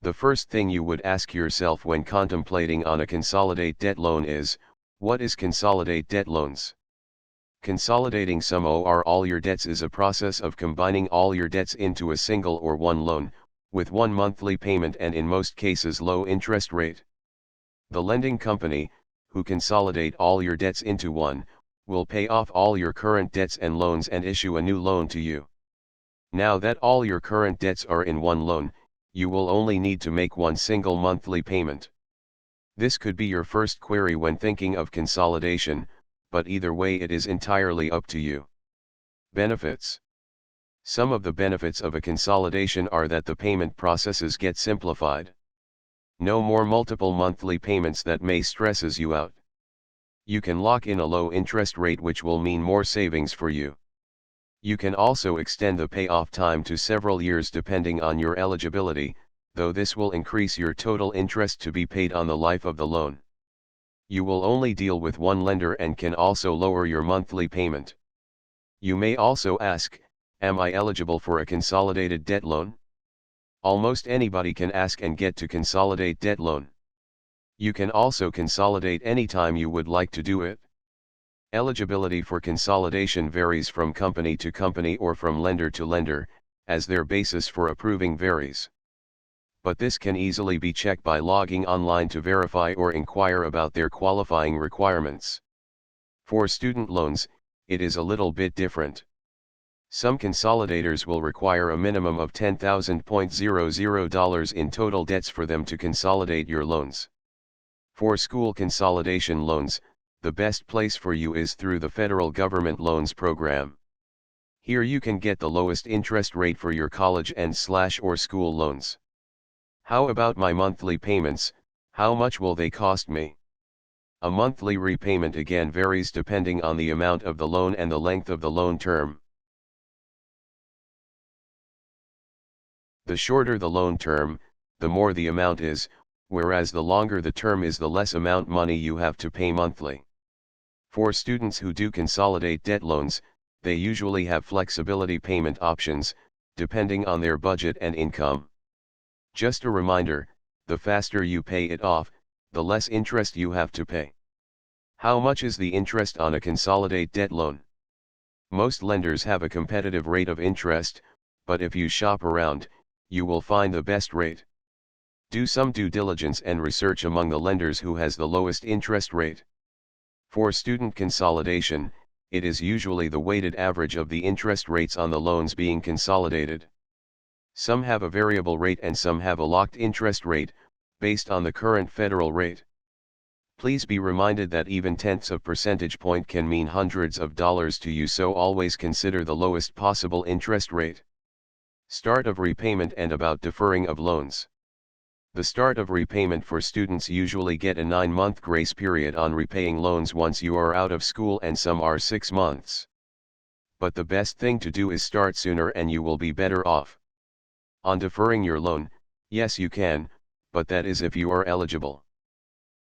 The first thing you would ask yourself when contemplating on a consolidate debt loan is, what is consolidate debt loans? Consolidating some or all your debts is a process of combining all your debts into a single or one loan, with one monthly payment and in most cases low interest rate. The lending company, who consolidate all your debts into one, will pay off all your current debts and loans and issue a new loan to you. Now that all your current debts are in one loan, you will only need to make one single monthly payment. This could be your first query when thinking of consolidation, but either way it is entirely up to you. Benefits. Some of the benefits of a consolidation are that the payment processes get simplified. No more multiple monthly payments that may stresses you out. You can lock in a low interest rate which will mean more savings for you. You can also extend the payoff time to several years depending on your eligibility, though this will increase your total interest to be paid on the life of the loan. You will only deal with one lender and can also lower your monthly payment. You may also ask, am I eligible for a consolidated debt loan? Almost anybody can ask and get to consolidate debt loan. You can also consolidate anytime you would like to do it. Eligibility for consolidation varies from company to company or from lender to lender, as their basis for approving varies. But this can easily be checked by logging online to verify or inquire about their qualifying requirements. For student loans, it is a little bit different. Some consolidators will require a minimum of $10,000 in total debts for them to consolidate your loans. For school consolidation loans, the best place for you is through the federal government loans program. Here you can get the lowest interest rate for your college and/or school loans. How about my monthly payments? How much will they cost me? A monthly repayment again varies depending on the amount of the loan and the length of the loan term. The shorter the loan term, the more the amount is, whereas the longer the term is the less amount money you have to pay monthly. For students who do consolidate debt loans, they usually have flexibility payment options, depending on their budget and income. Just a reminder, the faster you pay it off, the less interest you have to pay. How much is the interest on a consolidate debt loan? Most lenders have a competitive rate of interest, but if you shop around, you will find the best rate. Do some due diligence and research among the lenders who has the lowest interest rate. For student consolidation, it is usually the weighted average of the interest rates on the loans being consolidated. Some have a variable rate and some have a locked interest rate, based on the current federal rate. Please be reminded that even tenths of percentage point can mean hundreds of dollars to you, so always consider the lowest possible interest rate. Start of repayment and about deferring of loans. The start of repayment for students usually get a 9-month grace period on repaying loans once you are out of school, and some are 6 months. But the best thing to do is start sooner and you will be better off. On deferring your loan, yes you can, but that is if you are eligible.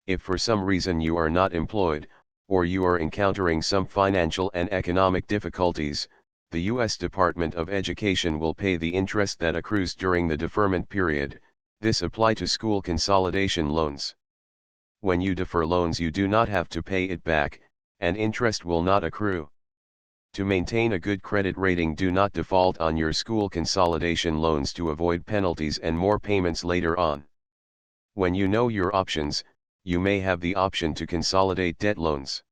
If for some reason you are not employed, or you are encountering some financial and economic difficulties, the U.S. Department of Education will pay the interest that accrues during the deferment period. This applies to school consolidation loans. When you defer loans you do not have to pay it back, and interest will not accrue. To maintain a good credit rating, do not default on your school consolidation loans to avoid penalties and more payments later on. When you know your options, you may have the option to consolidate debt loans.